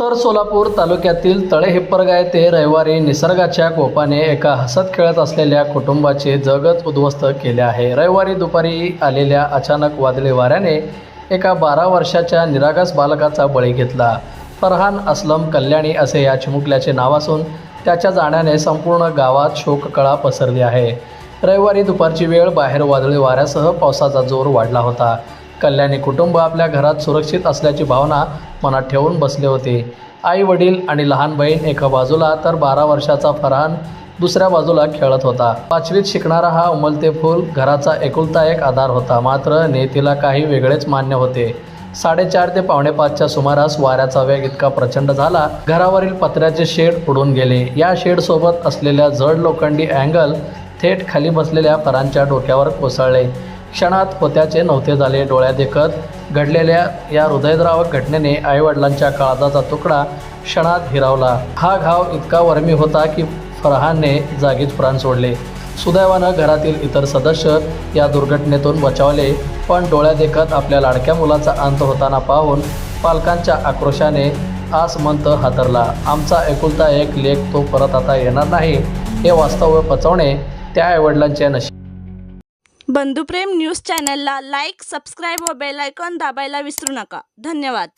उत्तर सोलापूर तालुक्यातील तळेहिप्परगा येथे रविवारी निसर्गाच्या कोपाने एका हसत खेळत असलेल्या कुटुंबाचे जगच उद्ध्वस्त केले आहे। रविवारी दुपारी आलेल्या अचानक वादळी वाऱ्याने एका 12 वर्षाच्या निरागस बालकाचा बळी घेतला। फरहान असलम कल्याणी असे या चिमुकल्याचे नाव असून त्याच्या जाण्याने संपूर्ण गावात शोककळा पसरली आहे। रविवारी दुपारची वेळ बाहेर वादळी वाऱ्यासह पावसाचा जोर वाढला होता। कल्याणी कुटुंब आपल्या घरात सुरक्षित असल्याची भावना मनात ठेवून बसले होते। आई वडील आणि लहान बहीण एका बाजूला तर 12 वर्षाचा फरहान दुसऱ्या बाजूला खेळत होता। 5वीत शिकणारा हा उमलते फूल घराचा एकुलता एक आधार होता। मात्र नियतीला काही वेगळेच मान्य होते। 4:30 ते 4:45च्या सुमारास वाऱ्याचा वेग इतका प्रचंड झाला, घरावरील पत्र्याचे शेड उडून गेले। या शेडसोबत असलेल्या जड लोखंडी अँगल थेट खाली बसलेल्या फरहानच्या डोक्यावर कोसळले। क्षणात होत्याचे नव्हते झाले। डोळ्यादेखत घडलेल्या या हृदयद्रावक घटनेने आईवडिलांच्या काळजाचा तुकडा क्षणात हिरावला। हा घाव इतका वर्मी होता की फरहानने जागीच प्राण सोडले। सुदैवानं घरातील इतर सदस्य या दुर्घटनेतून बचावले, पण डोळ्यादेखत आपल्या लाडक्या मुलाचा अंत होताना पाहून पालकांच्या आक्रोशाने आसमंत हादरला। आमचा एकुलता एक लेक तो परत आता येणार नाही, हे वास्तव पचवणे त्या आईवडिलांचे नशीब। बंधुप्रेम न्यूज चॅनलला लाईक, सबस्क्राईब व बेल आयकॉन दाबायला विसरू नका। धन्यवाद।